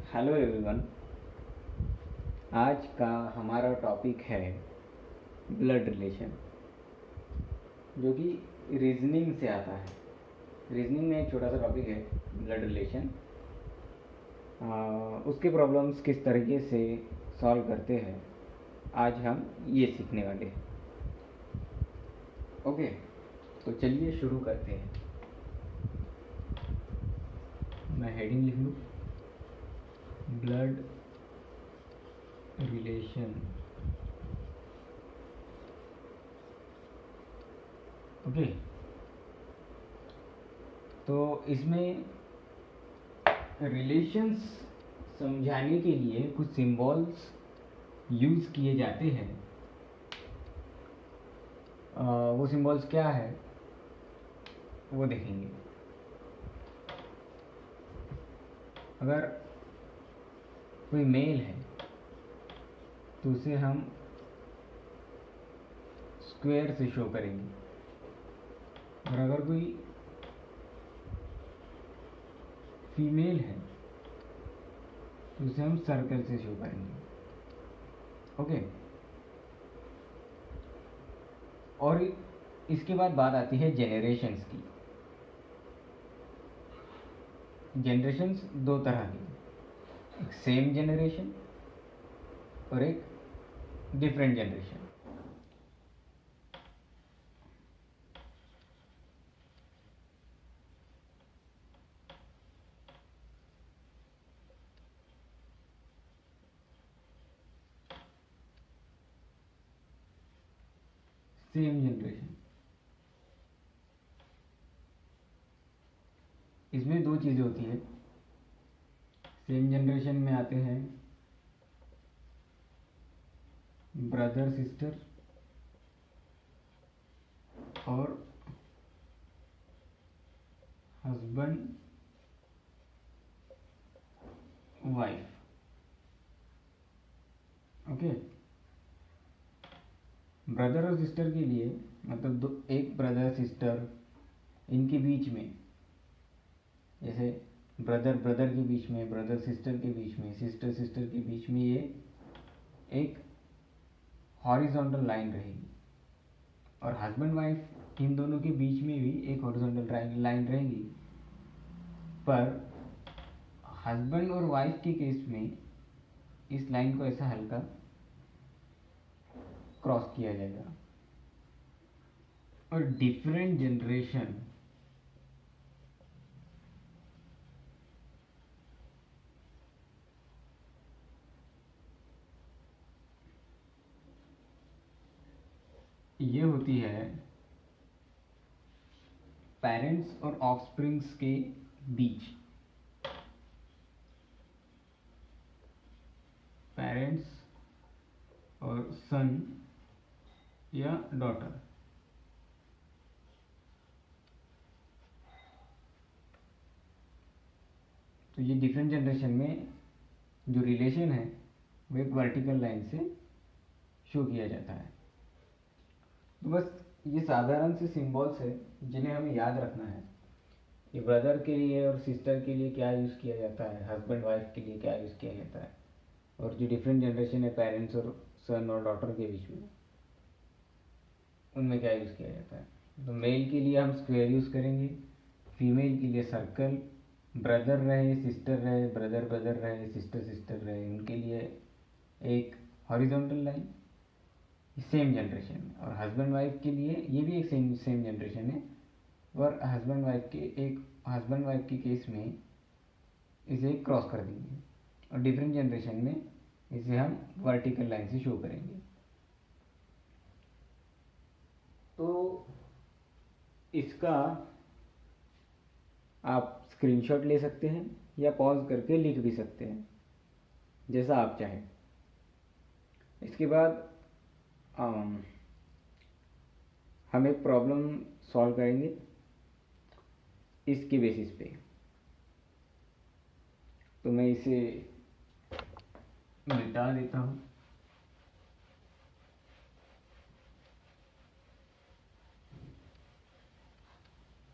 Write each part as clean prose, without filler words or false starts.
Hello everyone. आज का हमारा टॉपिक है ब्लड रिलेशन, जो कि रीजनिंग से आता है। रीजनिंग में एक छोटा सा टॉपिक है ब्लड रिलेशन। उसके प्रॉब्लम्स किस तरीके से सॉल्व करते हैं, आज हम ये सीखने वाले हैं। ओके, तो चलिए शुरू करते हैं। मैं हेडिंग लिख लूँ, ब्लड रिलेशन। ओके, तो इसमें रिलेशंस समझाने के लिए कुछ सिंबल्स यूज़ किए जाते हैं। वो सिंबल्स क्या है वो देखेंगे। अगर कोई मेल है तो उसे हम स्क्वायर से शो करेंगे, और अगर कोई फीमेल है तो उसे हम सर्कल से शो करेंगे। ओके, और इसके बाद बात आती है जेनरेशंस की। जेनरेशंस दो तरह की, एक सेम जनरेशन और एक डिफरेंट जनरेशन। सेम जनरेशन, इसमें दो चीज़ें होती है। सेम जनरेशन में आते हैं ब्रदर सिस्टर और हस्बैंड वाइफ। ओके, ब्रदर और सिस्टर के लिए मतलब दो, एक ब्रदर सिस्टर, इनके बीच में, जैसे ब्रदर ब्रदर के बीच में, ब्रदर सिस्टर के बीच में, सिस्टर सिस्टर के बीच में, ये एक हॉरिजॉन्टल लाइन रहेगी। और हस्बैंड वाइफ, इन दोनों के बीच में भी एक हॉरिजॉन्टल लाइन रहेगी। पर हस्बैंड और वाइफ के केस में इस लाइन को ऐसा हल्का क्रॉस किया जाएगा। और डिफरेंट जनरेशन, ये होती है पेरेंट्स और ऑफस्प्रिंग्स के बीच। पेरेंट्स और सन या डॉटर। तो ये डिफरेंट जनरेशन में जो रिलेशन है वो एक वर्टिकल लाइन से शो किया जाता है। तो बस ये साधारण से सिंबल्स है जिन्हें हमें याद रखना है कि ब्रदर के लिए और सिस्टर के लिए क्या यूज़ किया जाता है, हस्बैंड वाइफ के लिए क्या यूज़ किया जाता है, और जो डिफरेंट जनरेशन है पेरेंट्स और सन और डॉटर के बीच में, उनमें क्या यूज़ किया जाता है। तो मेल के लिए हम स्क्वायर यूज़ करेंगे, फीमेल के लिए सर्कल, ब्रदर रहे सिस्टर रहे, ब्रदर ब्रदर रहे सिस्टर सिस्टर रहे, उनके लिए एक हॉरिजॉन्टल लाइन, सेम जनरेशन। और हस्बैंड वाइफ के लिए ये भी एक सेम सेम जनरेशन है, और हस्बैंड वाइफ के केस में इसे क्रॉस कर देंगे, और डिफरेंट जनरेशन में इसे हम वर्टिकल लाइन से शो करेंगे। तो इसका आप स्क्रीनशॉट ले सकते हैं या पॉज करके लिख भी सकते हैं, जैसा आप चाहें। इसके बाद हम एक प्रॉब्लम सॉल्व करेंगे इसके बेसिस पे। तो मैं इसे मिटा देता हूँ।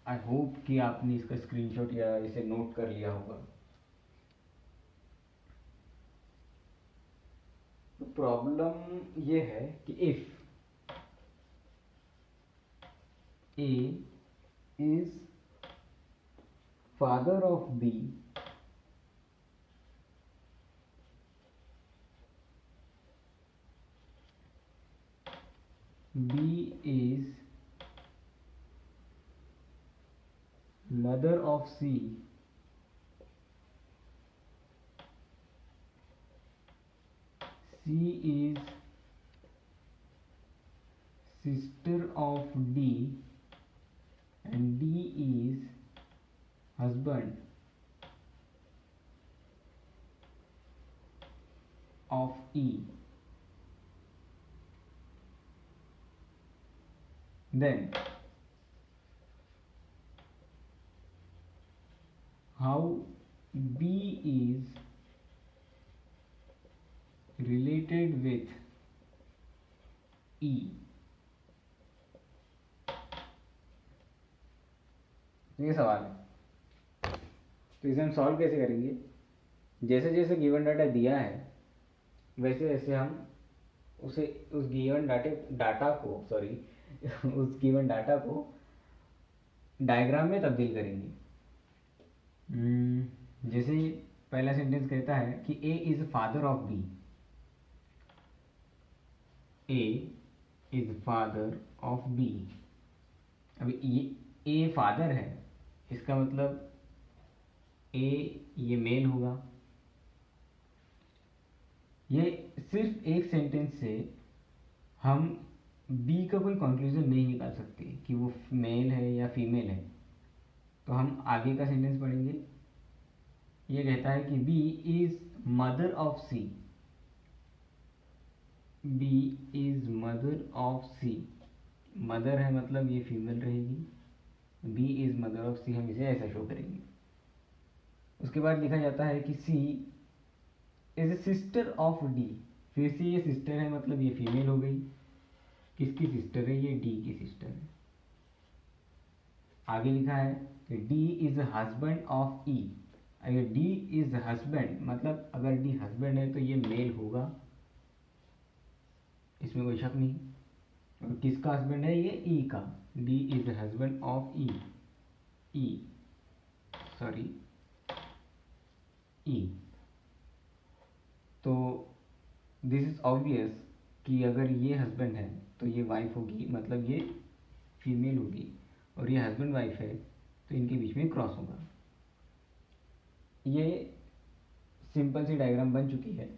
आई होप कि आपने इसका स्क्रीनशॉट या इसे नोट कर लिया होगा। प्रॉब्लम ये है कि if A is father of B B is mother of C C is sister of D and D is husband of E, then how B is related with E? ये सवाल है, तो इसे हम सॉल्व कैसे करेंगे? जैसे जैसे गिवन डाटा दिया है वैसे वैसे हम उसे उस गिवन डाटा को उस गिवन डाटा को डायग्राम में तब्दील करेंगे। जैसे पहला सेंटेंस कहता है कि A is father of B, A is father of B. अभी ए फादर है, इसका मतलब ए ये मेल होगा। ये सिर्फ एक सेंटेंस से हम बी का कोई कंक्लूजन नहीं निकाल सकते कि वो मेल है या फीमेल है। तो हम आगे का सेंटेंस पढ़ेंगे। ये कहता है कि B is mother of C, B is mother of C. Mother है मतलब ये फीमेल रहेगी, B is mother of C, हम इसे ऐसा शो करेंगे। उसके बाद लिखा जाता है कि C is a sister of D, फिर से ये सिस्टर है मतलब ये फीमेल हो गई। किसकी सिस्टर है? ये डी की सिस्टर है। आगे लिखा है कि डी इज हस्बैंड ऑफ ई। अगर डी इज हस्बैंड मतलब अगर डी हस्बैंड है तो ये मेल होगा, इसमें कोई शक नहीं। और किसका हस्बैंड है? ये ई का। डी इज हस्बैंड ऑफ ई, ई। तो दिस इज ऑब्वियस कि अगर ये हस्बैंड है तो ये वाइफ होगी, मतलब ये फीमेल होगी, और ये हस्बैंड वाइफ है तो इनके बीच में क्रॉस होगा। ये सिंपल सी डायग्राम बन चुकी है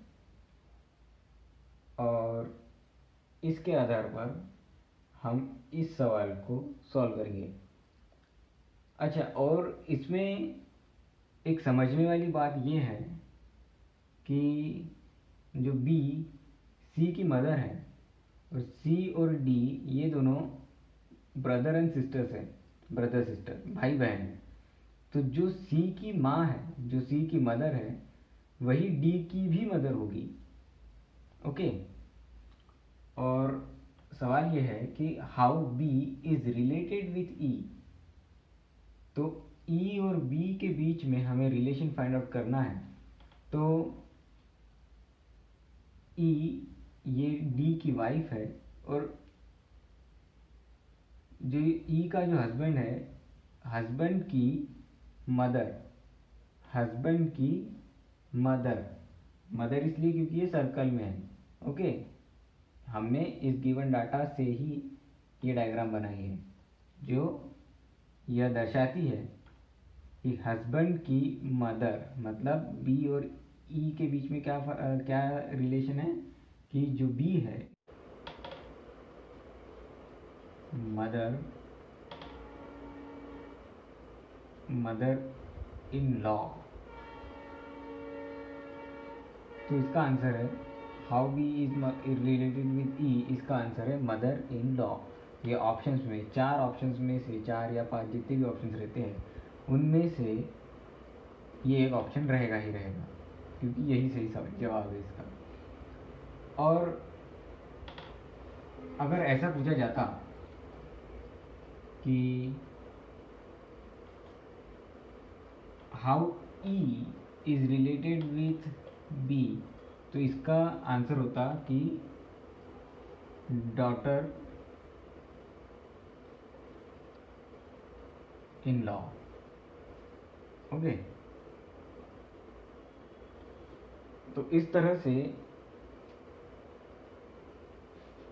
और इसके आधार पर हम इस सवाल को सॉल्व करेंगे। अच्छा, और इसमें एक समझने वाली बात ये है कि जो बी सी की मदर है और सी और डी ये दोनों ब्रदर एंड सिस्टर्स हैं, ब्रदर सिस्टर भाई बहन हैं। तो जो सी की माँ है, जो सी की मदर है, वही डी की भी मदर होगी। ओके। और सवाल ये है कि how B is related with E. तो ई और बी के बीच में हमें रिलेशन फाइंड आउट करना है। तो ई ये डी की वाइफ है और जो ई का जो हस्बैंड है, हस्बैंड की मदर, हस्बैंड की मदर, मदर इसलिए क्योंकि ये सर्कल में है। ओके, हमने इस गिवन डाटा से ही ये डायग्राम बनाई है जो यह दर्शाती है कि हस्बैंड की मदर मतलब बी और ई के बीच में क्या रिलेशन है कि जो बी है मदर इन लॉ। तो इसका आंसर है how B is related with E, इसका आंसर है मदर इन लॉ। ये ऑप्शंस में, 4 ऑप्शंस में से 4 या 5 जितने भी ऑप्शंस रहते हैं उनमें से ये एक ऑप्शन रहेगा ही रहेगा, क्योंकि यही सही जवाब है इसका। और अगर ऐसा पूछा जाता कि how E is related with B, तो तो इसका आंसर होता कि डॉटर इन लॉ। ओके, तो इस तरह से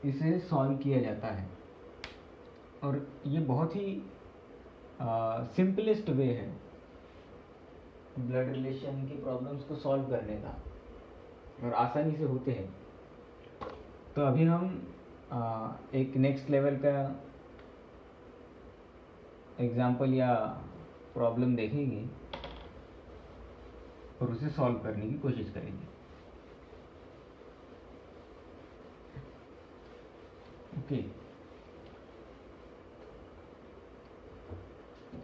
इसे सॉल्व किया जाता है और ये बहुत ही सिंपलेस्ट वे है ब्लड रिलेशन की प्रॉब्लम्स को सॉल्व करने का और आसानी से होते हैं। तो अभी हम एक नेक्स्ट लेवल का एग्जाम्पल या प्रॉब्लम देखेंगे और उसे सॉल्व करने की कोशिश करेंगे। ओके,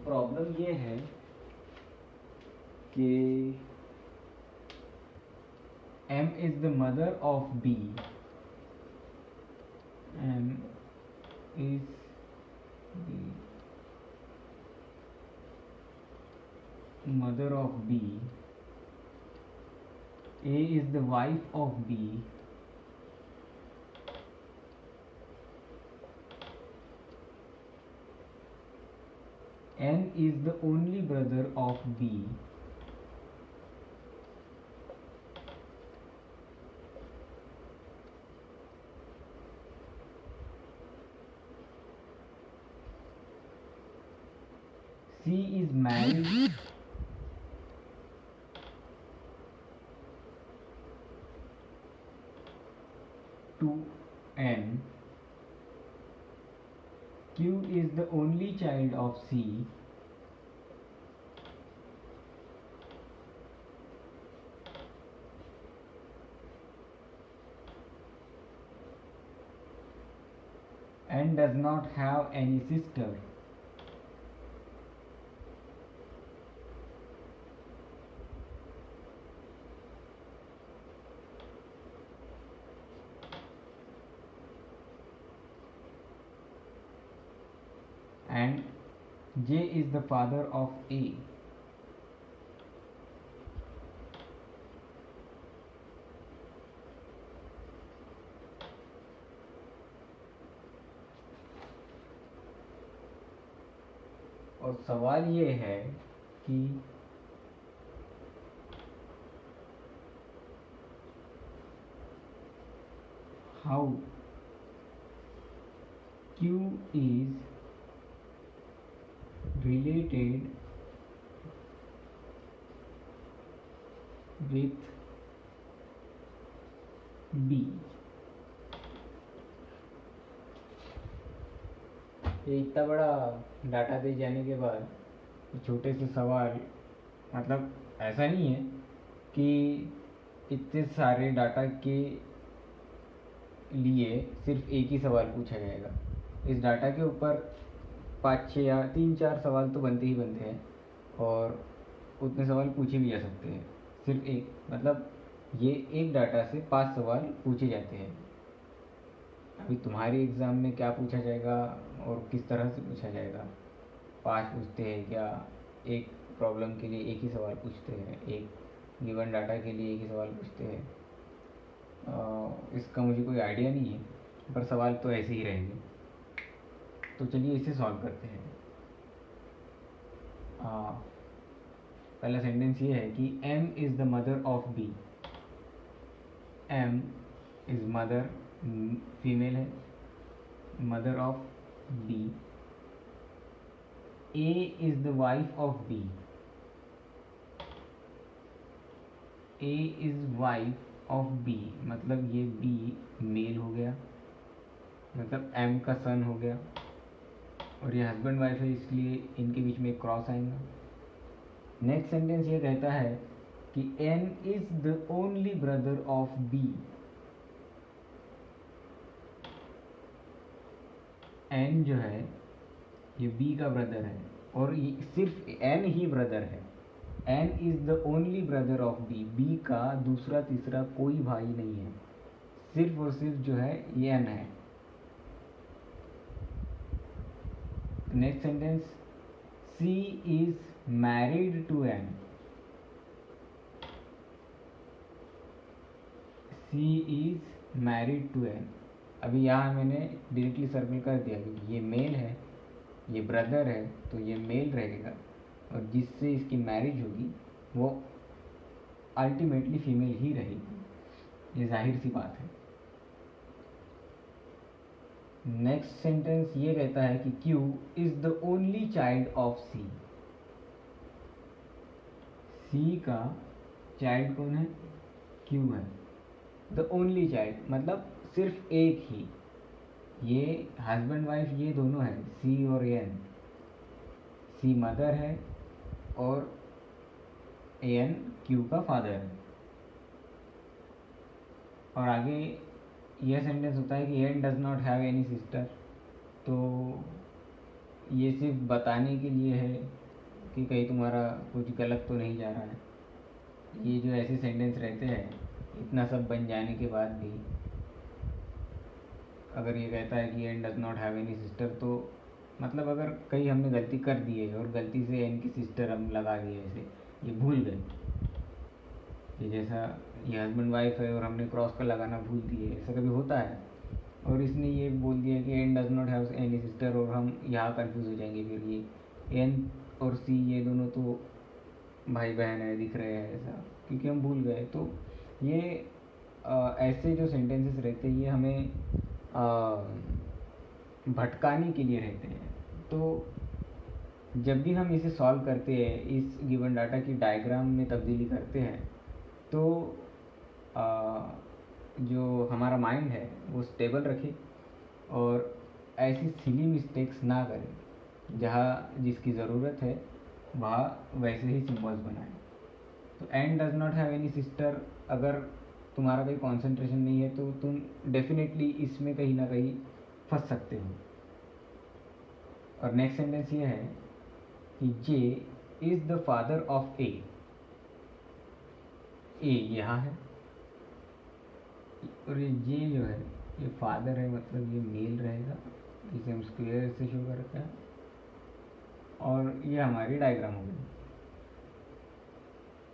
प्रॉब्लम ये है कि M is the mother of B. M is the mother of B. A is the wife of B. N is the only brother of B. C is married to N. Q is the only child of C. N does not have any sister. And J is the father of A. और सवाल ये है कि how Q is related with B। ये इतना बड़ा data दे जाने के बाद छोटे से सवाल, मतलब ऐसा नहीं है कि इतने सारे डाटा के लिए सिर्फ एक ही सवाल पूछा जाएगा। इस डाटा के ऊपर 5-6 या 3-4 सवाल तो बनते ही बनते हैं और उतने सवाल पूछे भी जा सकते हैं। सिर्फ एक, मतलब ये एक डाटा से 5 सवाल पूछे जाते हैं। अभी तुम्हारे एग्ज़ाम में क्या पूछा जाएगा और किस तरह से पूछा जाएगा, 5 पूछते हैं क्या, एक प्रॉब्लम के लिए एक ही सवाल पूछते हैं, एक गिवन डाटा के लिए एक ही सवाल पूछते हैं, इसका मुझे कोई आइडिया नहीं है, पर सवाल तो ऐसे ही रहेंगे। तो चलिए इसे सॉल्व करते हैं। पहला सेंटेंस ये है कि M is the mother of B। M is mother, female है, mother of B। A is the wife of B। A is wife of B, मतलब ये B मेल हो गया, मतलब M का सन हो गया, और ये हस्बैंड वाइफ है इसलिए इनके बीच में क्रॉस आएगा। नेक्स्ट सेंटेंस ये कहता है कि N is the only brother of B। N जो है ये B का ब्रदर है और सिर्फ N ही ब्रदर है। N is the only brother of B। B का दूसरा तीसरा कोई भाई नहीं है, सिर्फ और सिर्फ जो है ये N है। Next sentence, C is married to N। C is married to N. अभी यहाँ मैंने डायरेक्टली सर्कल कर दिया क्योंकि ये मेल है, ये ब्रदर है, तो ये मेल रहेगा, और जिससे इसकी मैरिज होगी वो अल्टीमेटली फीमेल ही रहेगी, ये जाहिर सी बात है। नेक्स्ट सेंटेंस ये कहता है कि Q is the only child of C। C का चाइल्ड कौन है? Q है। द ओनली चाइल्ड मतलब सिर्फ एक ही, ये हस्बैंड वाइफ ये दोनों है, C और N। C मदर है और N Q का फादर है। और आगे यह सेंटेंस होता है कि N does not have any sister. तो ये सिर्फ बताने के लिए है कि कहीं तुम्हारा कुछ गलत तो नहीं जा रहा है। ये जो ऐसे सेंटेंस रहते हैं इतना सब बन जाने के बाद भी अगर ये कहता है कि N does not have any sister, तो मतलब अगर कहीं हमने गलती कर दी है और गलती से N की सिस्टर हम लगा दिए, ऐसे ये भूल गए, ये जैसा ये हस्बैंड वाइफ है और हमने क्रॉस का लगाना भूल दिए, ऐसा कभी होता है, और इसने ये बोल दिया कि N does not have any sister, और हम यहाँ कंफ्यूज हो जाएंगे। फिर ये N और C ये दोनों तो भाई बहन है, दिख रहे हैं ऐसा, क्योंकि हम भूल गए। तो ये ऐसे जो सेंटेंसेस रहते हैं ये हमें भटकाने के लिए रहते हैं। तो जब भी हम इसे सॉल्व करते हैं, इस गिवन डाटा की डायग्राम में तब्दीली करते हैं, तो जो हमारा माइंड है वो स्टेबल रखे और ऐसी सिली मिस्टेक्स ना करें। जहाँ जिसकी ज़रूरत है वहाँ वैसे ही सिंबल्स बनाएं। तो N does not have any sister, अगर तुम्हारा कोई कंसंट्रेशन नहीं है तो तुम डेफिनेटली इसमें कहीं ना कहीं फंस सकते हो। और नेक्स्ट सेंटेंस ये है कि J is the father of A। A यहाँ है और ये J जो है ये फादर है, मतलब ये मेल रहेगा, इसे हम स्क्वायर से शो करते हैं। और ये हमारी डायग्राम हो गई।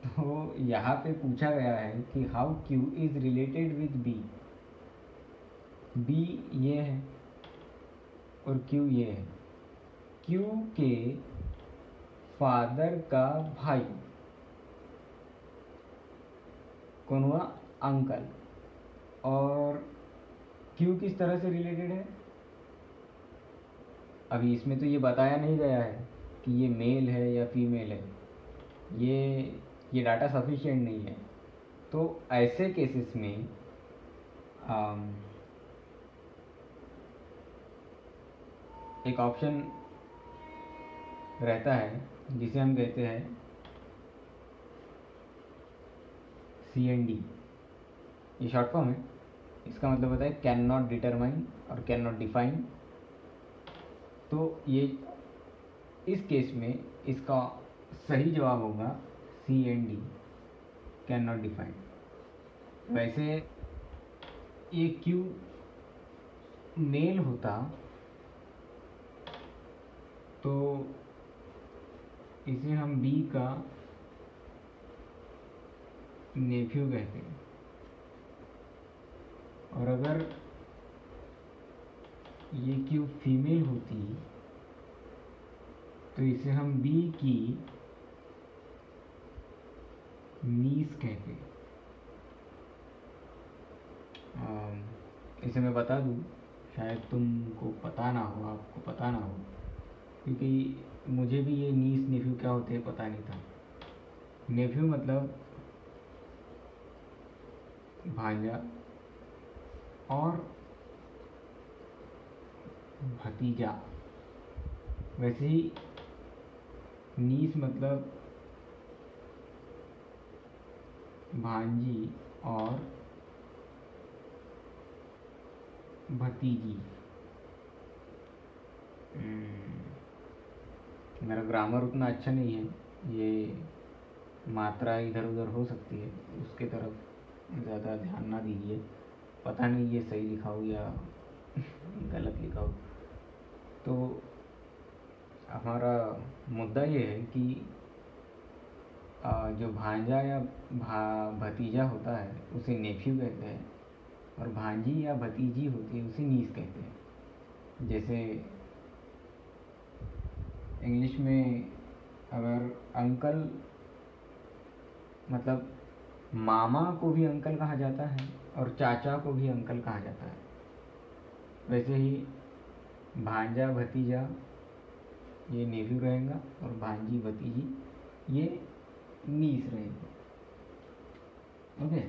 तो यहाँ पे पूछा गया है कि how Q is related with B। B ये है और Q ये है। Q के फादर का भाई कौन हुआ? अंकल। और Q किस तरह से रिलेटेड है? अभी इसमें तो ये बताया नहीं गया है कि ये मेल है या फीमेल है, ये डाटा सफिशिएंट नहीं है। तो ऐसे केसेस में एक ऑप्शन रहता है जिसे हम कहते हैं CND। ये शॉर्ट फॉर्म है, इसका मतलब होता है कैन नॉट डिटरमाइन और कैन नॉट डिफाइन। तो ये इस केस में इसका सही जवाब होगा CND, कैन नॉट डिफाइन। वैसे ये Q मेल होता तो इसे हम B का नेफ्यू कहते हैं, और अगर ये Q फीमेल होती तो इसे हम B की नीस कहते। इसे मैं बता दूं, शायद तुमको पता ना हो, आपको पता ना हो, क्योंकि मुझे भी ये नीस नेफ्यू क्या होते हैं पता नहीं था। नेफ्यू मतलब भांजा और भतीजा। वैसे ही नीस मतलब भांजी और भतीजी। मेरा ग्रामर उतना अच्छा नहीं है, ये मात्रा इधर उधर हो सकती है, उसके तरफ ज़्यादा ध्यान ना दीजिए। पता नहीं ये सही लिखा हो या गलत लिखा हो। तो हमारा मुद्दा ये है कि जो भांजा या भतीजा होता है उसे नेफ्यू कहते हैं, और भांजी या भतीजी होती है उसे नीस कहते हैं। जैसे इंग्लिश में अगर अंकल मतलब मामा को भी अंकल कहा जाता है और चाचा को भी अंकल कहा जाता है, वैसे ही भांजा भतीजा ये नेफ्यू रहेगा और भांजी भतीजी ये नीस रहेगा। ओके,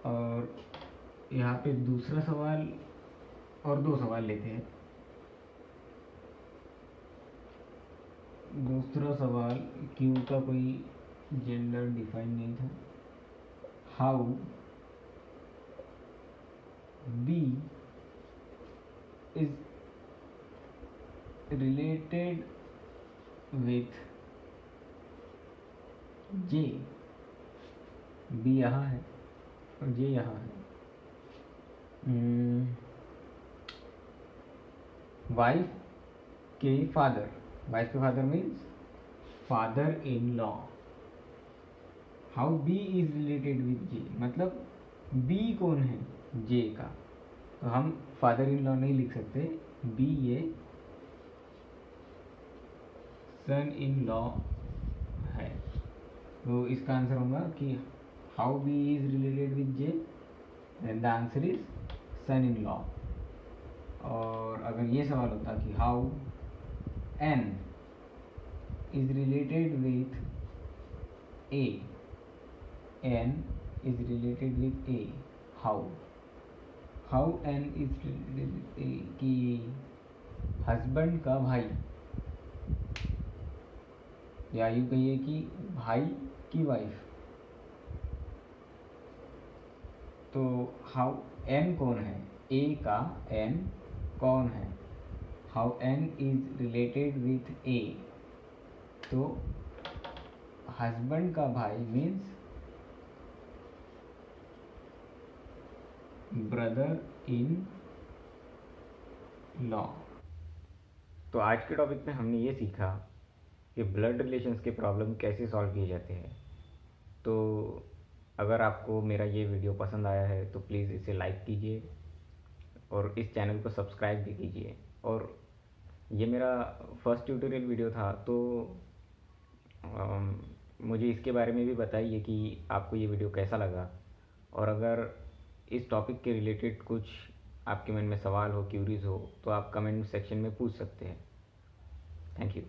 और यहाँ पे दूसरा सवाल और दो सवाल लेते हैं। दूसरा सवाल क्यू का कोई जेंडर डिफाइन नहीं था। How B is related with J. B यहाँ है और जे यहाँ है। वाइफ के father means father in law. How B is related with J, मतलब बी कौन है, जे का, तो हम फादर इन लॉ नहीं लिख सकते, बी ये सन इन लॉ है। तो इसका आंसर होगा कि how B is related with J, then the answer is son in law. और अगर ये सवाल होता कि how N is related with A, N is related with A, how N is related with A, कि husband का भाई, या यूँ कहिए कि भाई की वाइफ। तो हाउ एन कौन है, ए का एन कौन है, how N is related with A, तो हस्बैंड का भाई मीन्स ब्रदर इन लॉ। तो आज के टॉपिक में हमने ये सीखा कि ब्लड रिलेशंस के प्रॉब्लम कैसे सॉल्व किए जाते हैं। तो अगर आपको मेरा ये वीडियो पसंद आया है तो प्लीज़ इसे लाइक कीजिए और इस चैनल को सब्सक्राइब भी कीजिए। और ये मेरा फर्स्ट ट्यूटोरियल वीडियो था, तो मुझे इसके बारे में भी बताइए कि आपको ये वीडियो कैसा लगा। और अगर इस टॉपिक के रिलेटेड कुछ आपके मन में सवाल हो, क्यूरीज हो, तो आप कमेंट सेक्शन में पूछ सकते हैं। Thank you.